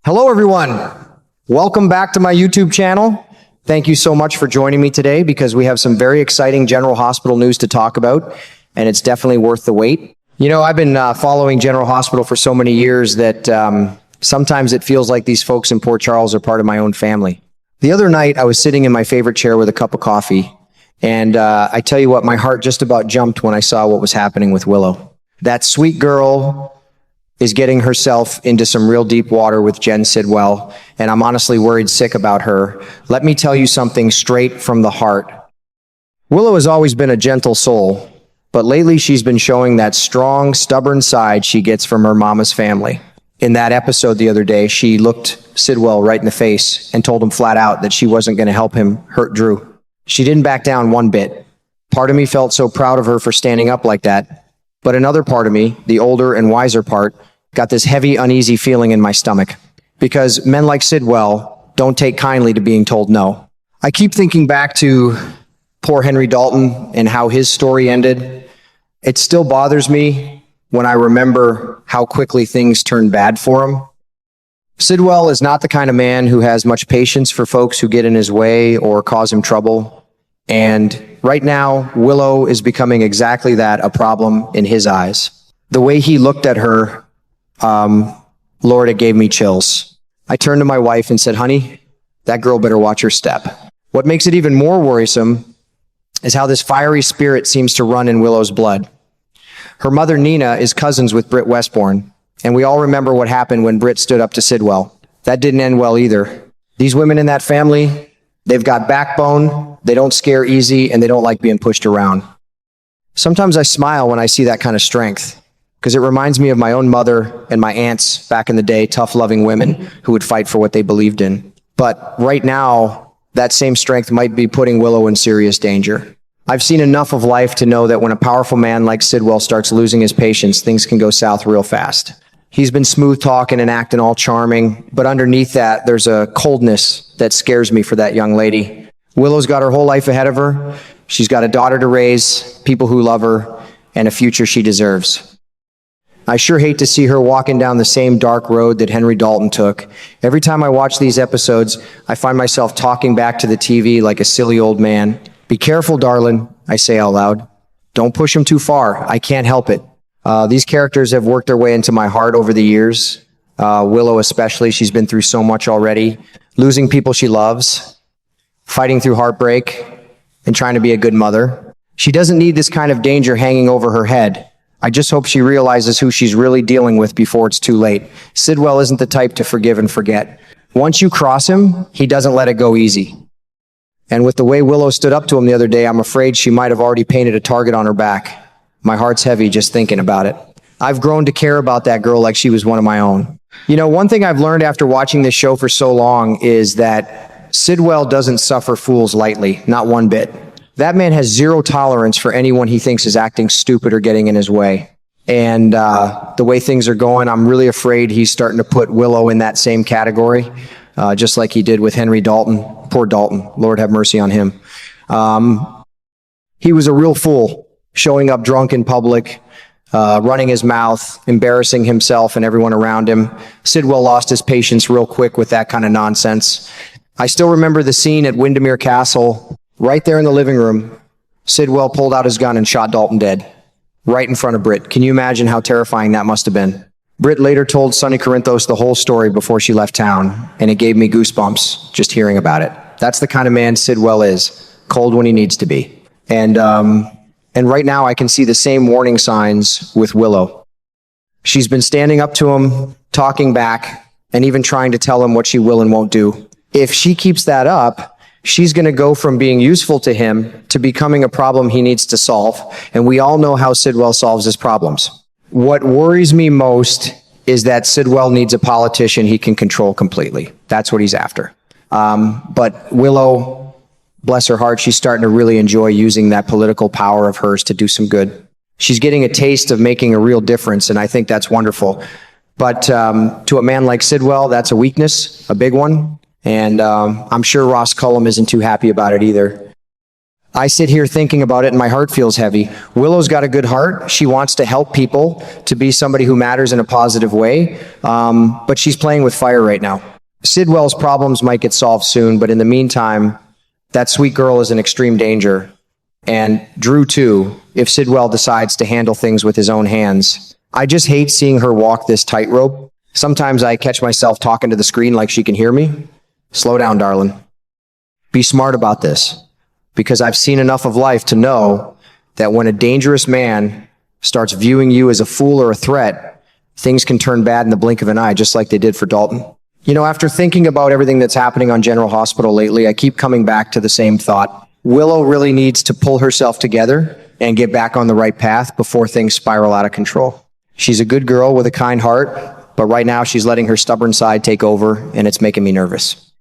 Hello, everyone. Welcome back to my YouTube channel. Thank you so much for joining me today because we have some very exciting General Hospital news to talk about, and it's definitely worth the wait. You know, I've been following General Hospital for so many years that sometimes it feels like these folks in Port Charles are part of my own family. The other night, I was sitting in my favorite chair with a cup of coffee, and I tell you what, my heart just about jumped when I saw what was happening with Willow. That sweet girl is getting herself into some real deep water with Jen Sidwell, and I'm honestly worried sick about her. Let me tell you something straight from the heart. Willow has always been a gentle soul, but lately she's been showing that strong, stubborn side she gets from her mama's family. In that episode the other day, she looked Sidwell right in the face and told him flat out that she wasn't going to help him hurt Drew. She didn't back down one bit. Part of me felt so proud of her for standing up like that, but another part of me, the older and wiser part, got this heavy, uneasy feeling in my stomach. Because men like Sidwell don't take kindly to being told no. I keep thinking back to poor Henry Dalton and how his story ended. It still bothers me when I remember how quickly things turned bad for him. Sidwell is not the kind of man who has much patience for folks who get in his way or cause him trouble. And right now, Willow is becoming exactly that, a problem in his eyes. The way he looked at her, Lord, it gave me chills. I turned to my wife and said, honey, that girl better watch her step. What makes it even more worrisome is how this fiery spirit seems to run in Willow's blood. Her mother, Nina, is cousins with Britt Westbourne, and we all remember what happened when Britt stood up to Sidwell. That didn't end well either. These women in that family, they've got backbone, they don't scare easy, and they don't like being pushed around. Sometimes I smile when I see that kind of strength, because it reminds me of my own mother and my aunts back in the day, tough, loving women who would fight for what they believed in. But right now, that same strength might be putting Willow in serious danger. I've seen enough of life to know that when a powerful man like Sidwell starts losing his patience, things can go south real fast. He's been smooth talking and acting all charming, but underneath that, there's a coldness that scares me for that young lady. Willow's got her whole life ahead of her. She's got a daughter to raise, people who love her, and a future she deserves. I sure hate to see her walking down the same dark road that Henry Dalton took. Every time I watch these episodes, I find myself talking back to the TV like a silly old man. Be careful, darling, I say out loud. Don't push him too far. I can't help it. These characters have worked their way into my heart over the years. Willow especially, she's been through so much already. Losing people she loves, fighting through heartbreak, and trying to be a good mother. She doesn't need this kind of danger hanging over her head. I just hope she realizes who she's really dealing with before it's too late. Sidwell isn't the type to forgive and forget. Once you cross him, he doesn't let it go easy. And with the way Willow stood up to him the other day, I'm afraid she might have already painted a target on her back. My heart's heavy just thinking about it. I've grown to care about that girl like she was one of my own. You know, one thing I've learned after watching this show for so long is that Sidwell doesn't suffer fools lightly, not one bit. That man has zero tolerance for anyone he thinks is acting stupid or getting in his way. And the way things are going, I'm really afraid he's starting to put Willow in that same category, just like he did with Henry Dalton. Poor Dalton, Lord have mercy on him. He was a real fool, showing up drunk in public, running his mouth, embarrassing himself and everyone around him. Sidwell lost his patience real quick with that kind of nonsense. I still remember the scene at Windermere Castle. Right there in the living room, Sidwell pulled out his gun and shot Dalton dead, right in front of Britt. Can you imagine how terrifying that must have been? Britt later told Sonny Corinthos the whole story before she left town, and it gave me goosebumps just hearing about it. That's the kind of man Sidwell is, cold when he needs to be. And right now I can see the same warning signs with Willow. She's been standing up to him, talking back, and even trying to tell him what she will and won't do. If she keeps that up, she's going to go from being useful to him to becoming a problem he needs to solve. And we all know how Sidwell solves his problems. What worries me most is that Sidwell needs a politician he can control completely. That's what he's after. But Willow, bless her heart, she's starting to really enjoy using that political power of hers to do some good. She's getting a taste of making a real difference, and I think that's wonderful. But to a man like Sidwell, that's a weakness, a big one. And I'm sure Ross Cullum isn't too happy about it either. I sit here thinking about it and my heart feels heavy. Willow's got a good heart. She wants to help people, to be somebody who matters in a positive way, but she's playing with fire right now. Sidwell's problems might get solved soon, but in the meantime, that sweet girl is in extreme danger. And Drew too, if Sidwell decides to handle things with his own hands. I just hate seeing her walk this tightrope. Sometimes I catch myself talking to the screen like she can hear me. Slow down, darling. Be smart about this, because I've seen enough of life to know that when a dangerous man starts viewing you as a fool or a threat, things can turn bad in the blink of an eye, just like they did for Dalton. You know, after thinking about everything that's happening on General Hospital lately, I keep coming back to the same thought. Willow really needs to pull herself together and get back on the right path before things spiral out of control. She's a good girl with a kind heart, but right now she's letting her stubborn side take over, and it's making me nervous.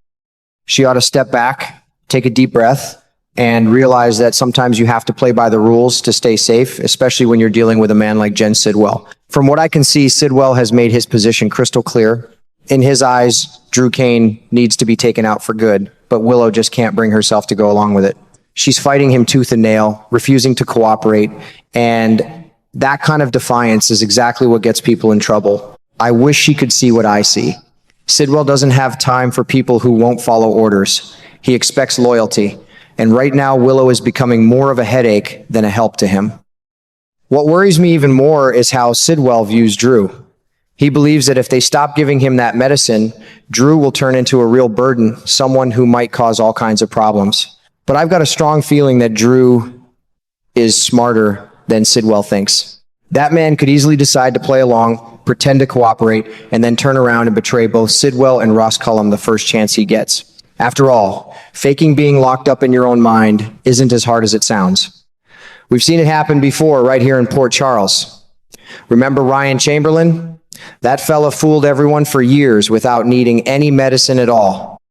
She ought to step back, take a deep breath, and realize that sometimes you have to play by the rules to stay safe, especially when you're dealing with a man like Jen Sidwell. From what I can see, Sidwell has made his position crystal clear. In his eyes, Drew Kane needs to be taken out for good, but Willow just can't bring herself to go along with it. She's fighting him tooth and nail, refusing to cooperate, and that kind of defiance is exactly what gets people in trouble. I wish she could see what I see. Sidwell doesn't have time for people who won't follow orders. He expects loyalty, and right now Willow is becoming more of a headache than a help to him. What worries me even more is how Sidwell views Drew. He believes that if they stop giving him that medicine, Drew will turn into a real burden, someone who might cause all kinds of problems. But I've got a strong feeling that Drew is smarter than Sidwell thinks. That man could easily decide to play along, pretend to cooperate, and then turn around and betray both Sidwell and Ross Cullum the first chance he gets. After all, faking being locked up in your own mind isn't as hard as it sounds. We've seen it happen before right here in Port Charles. Remember Ryan Chamberlain? That fella fooled everyone for years without needing any medicine at all.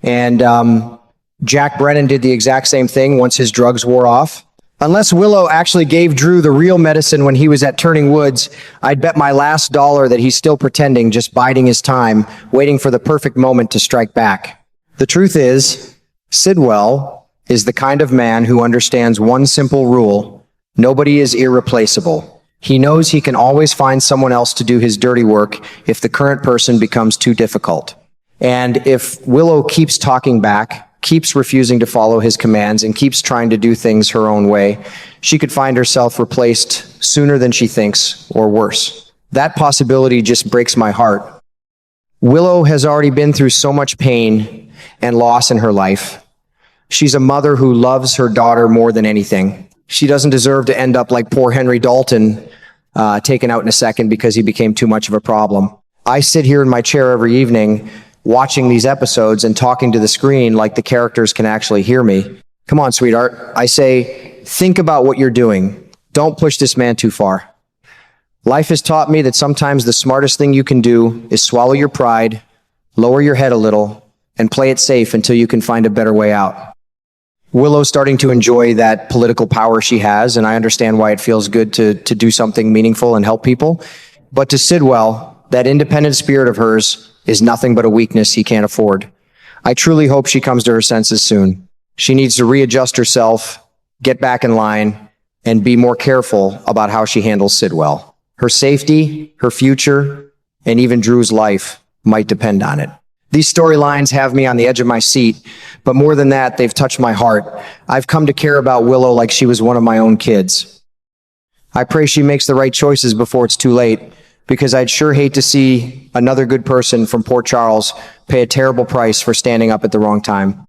And Jack Brennan did the exact same thing once his drugs wore off. Unless Willow actually gave Drew the real medicine when he was at Turning Woods, I'd bet my last dollar that he's still pretending, just biding his time, waiting for the perfect moment to strike back. The truth is, Sidwell is the kind of man who understands one simple rule: nobody is irreplaceable. He knows he can always find someone else to do his dirty work if the current person becomes too difficult. And if Willow keeps talking back, keeps refusing to follow his commands, and keeps trying to do things her own way, she could find herself replaced sooner than she thinks, or worse. That possibility just breaks my heart. Willow has already been through so much pain and loss in her life. She's a mother who loves her daughter more than anything. She doesn't deserve to end up like poor Henry Dalton, taken out in a second because he became too much of a problem. I sit here in my chair every evening watching these episodes and talking to the screen like the characters can actually hear me. Come on, sweetheart. I say, think about what you're doing. Don't push this man too far. Life has taught me that sometimes the smartest thing you can do is swallow your pride, lower your head a little, and play it safe until you can find a better way out. Willow's starting to enjoy that political power she has, and I understand why it feels good to do something meaningful and help people. But to Sidwell, that independent spirit of hers is nothing but a weakness he can't afford. I truly hope she comes to her senses soon. She needs to readjust herself, get back in line, and be more careful about how she handles Sidwell. Her safety, her future, and even Drew's life might depend on it. These storylines have me on the edge of my seat, but more than that, they've touched my heart. I've come to care about Willow like she was one of my own kids. I pray she makes the right choices before it's too late, because I'd sure hate to see another good person from Port Charles pay a terrible price for standing up at the wrong time.